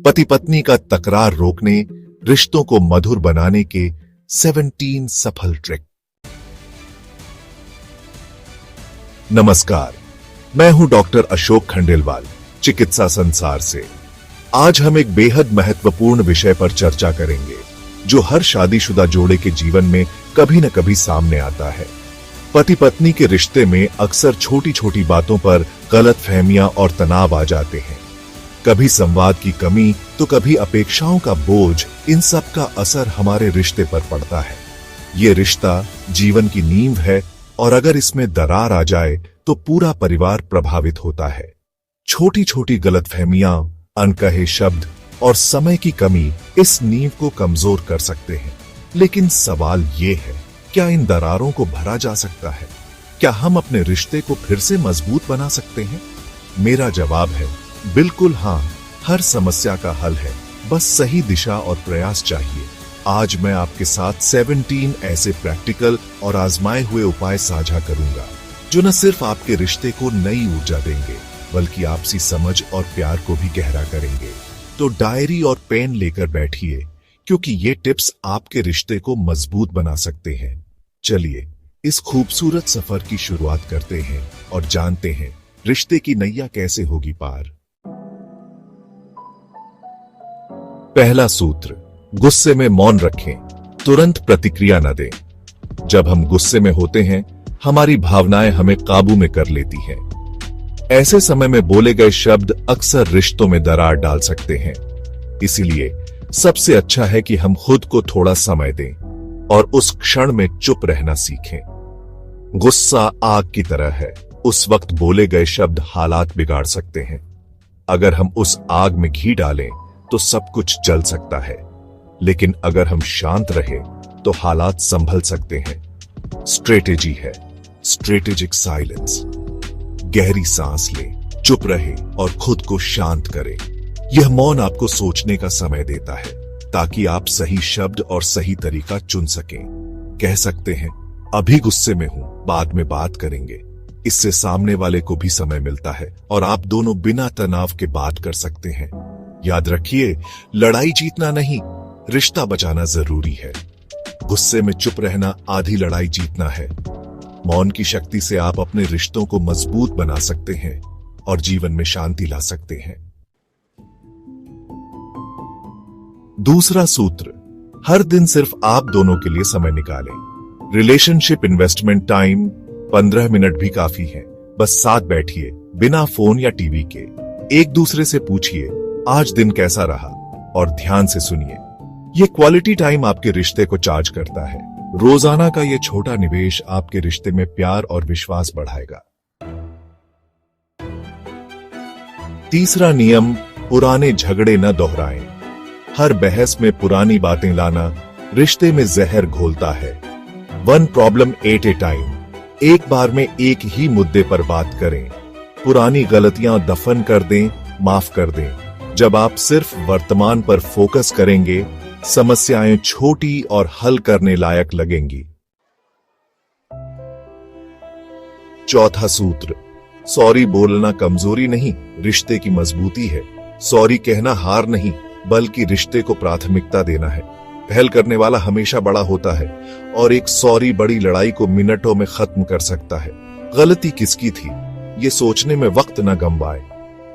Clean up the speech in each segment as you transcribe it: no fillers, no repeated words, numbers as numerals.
पति पत्नी का तकरार रोकने, रिश्तों को मधुर बनाने के 17 सफल ट्रिक। नमस्कार, मैं हूं डॉक्टर अशोक खंडेलवाल, चिकित्सा संसार से। आज हम एक बेहद महत्वपूर्ण विषय पर चर्चा करेंगे जो हर शादीशुदा जोड़े के जीवन में कभी न कभी सामने आता है। पति पत्नी के रिश्ते में अक्सर छोटी छोटी बातों पर गलतफहमियां और तनाव आ जाते हैं। कभी संवाद की कमी तो कभी अपेक्षाओं का बोझ, इन सब का असर हमारे रिश्ते पर पड़ता है। ये रिश्ता जीवन की नींव है और अगर इसमें दरार आ जाए तो पूरा परिवार प्रभावित होता है। छोटी छोटी गलतफहमियां, अनकहे शब्द और समय की कमी इस नींव को कमजोर कर सकते हैं। लेकिन सवाल ये है, क्या इन दरारों को भरा जा सकता है? क्या हम अपने रिश्ते को फिर से मजबूत बना सकते हैं? मेरा जवाब है बिल्कुल हाँ। हर समस्या का हल है, बस सही दिशा और प्रयास चाहिए। आज मैं आपके साथ 17 ऐसे प्रैक्टिकल और आजमाए हुए उपाय साझा करूंगा जो न सिर्फ आपके रिश्ते को नई ऊर्जा देंगे बल्कि आपसी समझ और प्यार को भी गहरा करेंगे। तो डायरी और पेन लेकर बैठिए, क्योंकि ये टिप्स आपके रिश्ते को मजबूत बना सकते हैं। चलिए इस खूबसूरत सफर की शुरुआत करते हैं और जानते हैं रिश्ते की नैया कैसे होगी पार। पहला सूत्र, गुस्से में मौन रखें, तुरंत प्रतिक्रिया न दें। जब हम गुस्से में होते हैं, हमारी भावनाएं हमें काबू में कर लेती हैं। ऐसे समय में बोले गए शब्द अक्सर रिश्तों में दरार डाल सकते हैं। इसीलिए सबसे अच्छा है कि हम खुद को थोड़ा समय दें और उस क्षण में चुप रहना सीखें। गुस्सा आग की तरह है, उस वक्त बोले गए शब्द हालात बिगाड़ सकते हैं। अगर हम उस आग में घी डालें तो सब कुछ जल सकता है, लेकिन अगर हम शांत रहे तो हालात संभल सकते हैं। स्ट्रेटेजी है स्ट्रेटेजिक साइलेंस। गहरी सांस लें, चुप रहे और खुद को शांत करें। यह मौन आपको सोचने का समय देता है ताकि आप सही शब्द और सही तरीका चुन सकें। कह सकते हैं, अभी गुस्से में हूं, बाद में बात करेंगे। इससे सामने वाले को भी समय मिलता है और आप दोनों बिना तनाव के बात कर सकते हैं। याद रखिए, लड़ाई जीतना नहीं, रिश्ता बचाना जरूरी है। गुस्से में चुप रहना आधी लड़ाई जीतना है। मौन की शक्ति से आप अपने रिश्तों को मजबूत बना सकते हैं और जीवन में शांति ला सकते हैं। दूसरा सूत्र, हर दिन सिर्फ आप दोनों के लिए समय निकालें। रिलेशनशिप इन्वेस्टमेंट टाइम 15 मिनट भी काफी है। बस साथ बैठिए, बिना फोन या टीवी के। एक दूसरे से पूछिए, आज दिन कैसा रहा, और ध्यान से सुनिए। ये क्वालिटी टाइम आपके रिश्ते को चार्ज करता है। रोजाना का ये छोटा निवेश आपके रिश्ते में प्यार और विश्वास बढ़ाएगा। तीसरा नियम, पुराने झगड़े न दोहराएं। हर बहस में पुरानी बातें लाना रिश्ते में जहर घोलता है। One problem at A time. एक बार में एक ही मुद्दे पर बात करें। पुरानी गलतियां दफन कर दें, माफ कर दें। जब आप सिर्फ वर्तमान पर फोकस करेंगे, समस्याएं छोटी और हल करने लायक लगेंगी। चौथा सूत्र, सॉरी बोलना कमजोरी नहीं, रिश्ते की मजबूती है। सॉरी कहना हार नहीं, बल्कि रिश्ते को प्राथमिकता देना है। पहल करने वाला हमेशा बड़ा होता है और एक सॉरी बड़ी लड़ाई को मिनटों में खत्म कर सकता है। गलती किसकी थी, ये सोचने में वक्त न गंवाएं।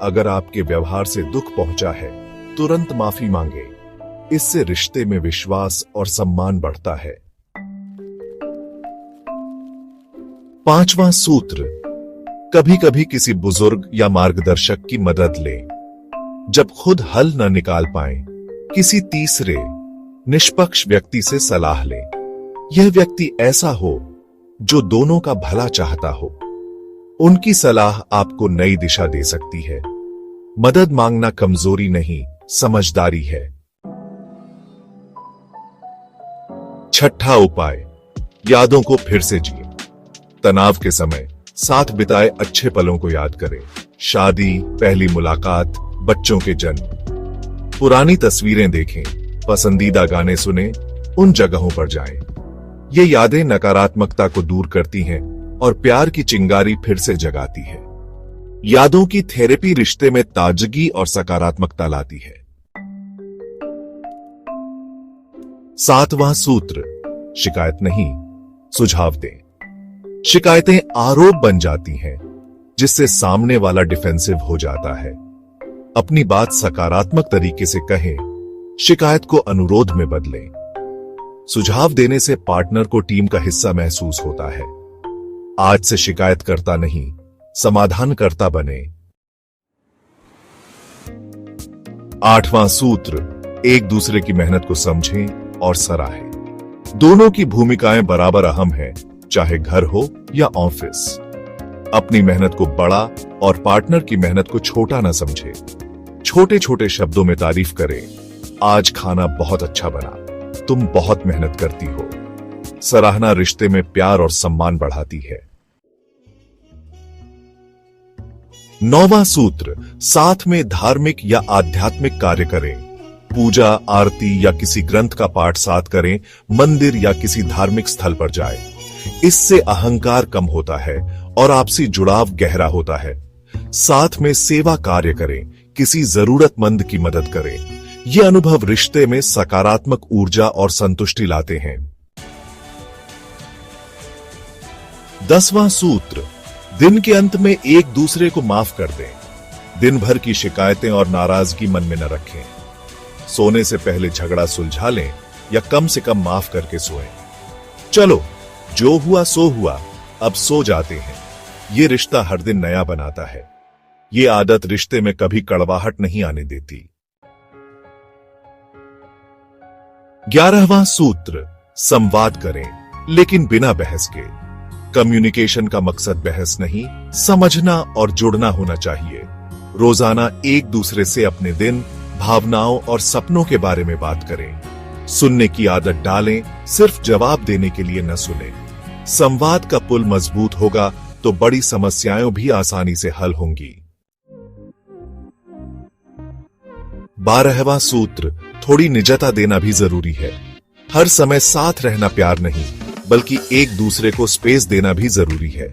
अगर आपके व्यवहार से दुख पहुंचा है, तुरंत माफी मांगे। इससे रिश्ते में विश्वास और सम्मान बढ़ता है। पांचवां सूत्र, कभी कभी किसी बुजुर्ग या मार्गदर्शक की मदद लें। जब खुद हल न निकाल पाएं, किसी तीसरे निष्पक्ष व्यक्ति से सलाह लें। यह व्यक्ति ऐसा हो जो दोनों का भला चाहता हो। उनकी सलाह आपको नई दिशा दे सकती है। मदद मांगना कमजोरी नहीं, समझदारी है। छठा उपाय, यादों को फिर से जिए। तनाव के समय साथ बिताए अच्छे पलों को याद करें। शादी, पहली मुलाकात, बच्चों के जन्म। पुरानी तस्वीरें देखें, पसंदीदा गाने सुने, उन जगहों पर जाएं। ये यादें नकारात्मकता को दूर करती हैं और प्यार की चिंगारी फिर से जगाती है। यादों की थेरेपी रिश्ते में ताजगी और सकारात्मकता लाती है। 7वां सूत्र, शिकायत नहीं, सुझाव दें। शिकायतें आरोप बन जाती हैं, जिससे सामने वाला डिफेंसिव हो जाता है। अपनी बात सकारात्मक तरीके से कहें, शिकायत को अनुरोध में बदलें। सुझाव देने से पार्टनर को टीम का हिस्सा महसूस होता है। आज से शिकायत करता नहीं, समाधान करता बने। 8वां सूत्र, एक दूसरे की मेहनत को समझें और सराहें। दोनों की भूमिकाएं बराबर अहम हैं, चाहे घर हो या ऑफिस। अपनी मेहनत को बड़ा और पार्टनर की मेहनत को छोटा ना समझे। छोटे छोटे शब्दों में तारीफ करें, आज खाना बहुत अच्छा बना, तुम बहुत मेहनत करती हो। सराहना रिश्ते में प्यार और सम्मान बढ़ाती है। 9वां सूत्र, साथ में धार्मिक या आध्यात्मिक कार्य करें। पूजा, आरती या किसी ग्रंथ का पाठ साथ करें, मंदिर या किसी धार्मिक स्थल पर जाएं। इससे अहंकार कम होता है और आपसी जुड़ाव गहरा होता है। साथ में सेवा कार्य करें, किसी जरूरतमंद की मदद करें। ये अनुभव रिश्ते में सकारात्मक ऊर्जा और संतुष्टि लाते हैं। 10वां सूत्र, दिन के अंत में एक दूसरे को माफ कर दें। दिन भर की शिकायतें और नाराजगी मन में न रखें। सोने से पहले झगड़ा सुलझा लें या कम से कम माफ करके सोएं। चलो, जो हुआ सो हुआ, अब सो जाते हैं। ये रिश्ता हर दिन नया बनाता है। ये आदत रिश्ते में कभी कड़वाहट नहीं आने देती। 11वां सूत्र, संवाद करें, लेकिन बिना बहस के। कम्युनिकेशन का मकसद बहस नहीं, समझना और जुड़ना होना चाहिए। रोजाना एक दूसरे से अपने दिन, भावनाओं और सपनों के बारे में बात करें। सुनने की आदत डालें, सिर्फ जवाब देने के लिए न सुने। संवाद का पुल मजबूत होगा तो बड़ी समस्याएं भी आसानी से हल होंगी। 12वां सूत्र, थोड़ी निजता देना भी जरूरी है। हर समय साथ रहना प्यार नहीं, बल्कि एक दूसरे को स्पेस देना भी जरूरी है।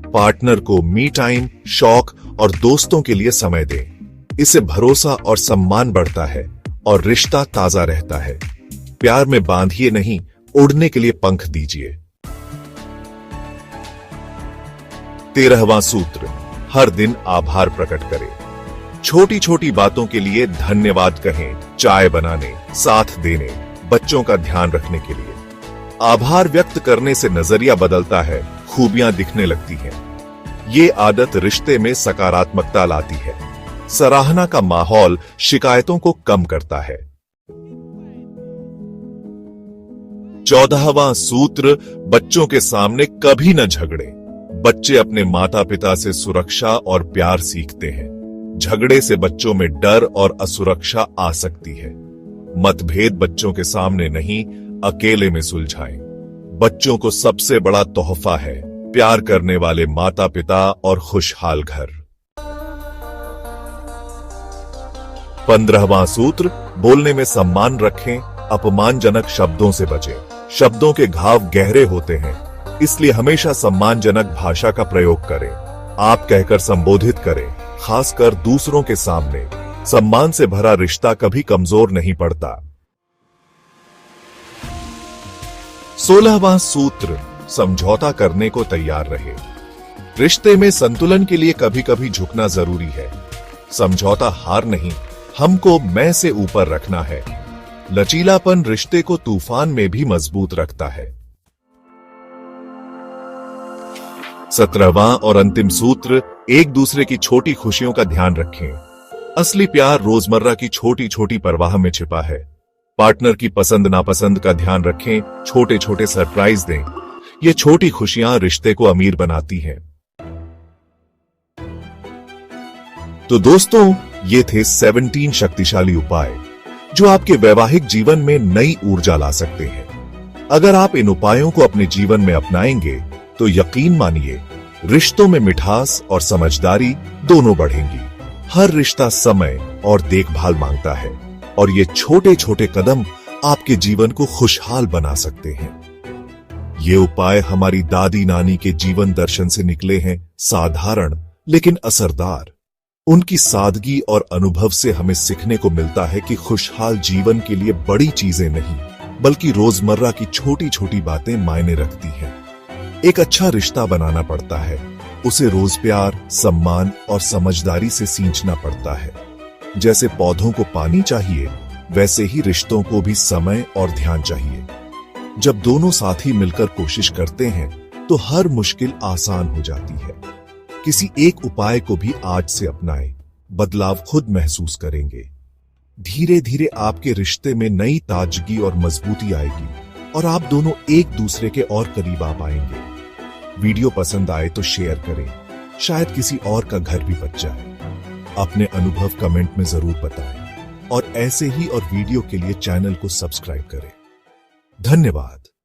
पार्टनर को मी टाइम, शौक और दोस्तों के लिए समय दें। इससे भरोसा और सम्मान बढ़ता है और रिश्ता ताजा रहता है। प्यार में बांधिए नहीं, उड़ने के लिए पंख दीजिए। 13वां सूत्र, हर दिन आभार प्रकट करें। छोटी छोटी बातों के लिए धन्यवाद कहें, चाय बनाने, साथ देने, बच्चों का ध्यान रखने के लिए। आभार व्यक्त करने से नजरिया बदलता है, खूबियां दिखने लगती हैं। ये आदत रिश्ते में सकारात्मकता लाती है। सराहना का माहौल शिकायतों को कम करता है। 14वां सूत्र, बच्चों के सामने कभी न झगड़े। बच्चे अपने माता पिता से सुरक्षा और प्यार सीखते हैं। झगड़े से बच्चों में डर और असुरक्षा आ सकती है। मतभेद बच्चों के सामने नहीं, अकेले में सुलझाएं। बच्चों को सबसे बड़ा तोहफा है प्यार करने वाले माता पिता और खुशहाल घर। 15वां सूत्र, बोलने में सम्मान रखें, अपमानजनक शब्दों से बचें। शब्दों के घाव गहरे होते हैं, इसलिए हमेशा सम्मानजनक भाषा का प्रयोग करें। आप कहकर संबोधित करें, खासकर दूसरों के सामने। सम्मान से भरा रिश्ता कभी कमजोर नहीं पड़ता। 16वां सूत्र, समझौता करने को तैयार रहे। रिश्ते में संतुलन के लिए कभी कभी झुकना जरूरी है। समझौता हार नहीं, हमको मैं से ऊपर रखना है। लचीलापन रिश्ते को तूफान में भी मजबूत रखता है। 17वां और अंतिम सूत्र, एक दूसरे की छोटी खुशियों का ध्यान रखें। असली प्यार रोजमर्रा की छोटी छोटी परवाह में छिपा है। पार्टनर की पसंद नापसंद का ध्यान रखें, छोटे छोटे सरप्राइज दें। ये छोटी खुशियां रिश्ते को अमीर बनाती हैं। तो दोस्तों, ये थे 17 शक्तिशाली उपाय जो आपके वैवाहिक जीवन में नई ऊर्जा ला सकते हैं। अगर आप इन उपायों को अपने जीवन में अपनाएंगे तो यकीन मानिए, रिश्तों में मिठास और समझदारी दोनों बढ़ेंगी। हर रिश्ता समय और देखभाल मांगता है और ये छोटे छोटे कदम आपके जीवन को खुशहाल बना सकते हैं। ये उपाय हमारी दादी नानी के जीवन दर्शन से निकले हैं, साधारण लेकिन असरदार। उनकी सादगी और अनुभव से हमें सीखने को मिलता है कि खुशहाल जीवन के लिए बड़ी चीजें नहीं, बल्कि रोजमर्रा की छोटी छोटी बातें मायने रखती हैं। एक अच्छा रिश्ता बनाना पड़ता है, उसे रोज प्यार, सम्मान और समझदारी से सींचना पड़ता है। जैसे पौधों को पानी चाहिए, वैसे ही रिश्तों को भी समय और ध्यान चाहिए। जब दोनों साथी मिलकर कोशिश करते हैं तो हर मुश्किल आसान हो जाती है। किसी एक उपाय को भी आज से अपनाएं, बदलाव खुद महसूस करेंगे। धीरे धीरे आपके रिश्ते में नई ताजगी और मजबूती आएगी और आप दोनों एक दूसरे के और करीब आ पाएंगे। वीडियो पसंद आए तो शेयर करें, शायद किसी और का घर भी बच जाए। अपने अनुभव कमेंट में जरूर बताएं और ऐसे ही और वीडियो के लिए चैनल को सब्सक्राइब करें। धन्यवाद।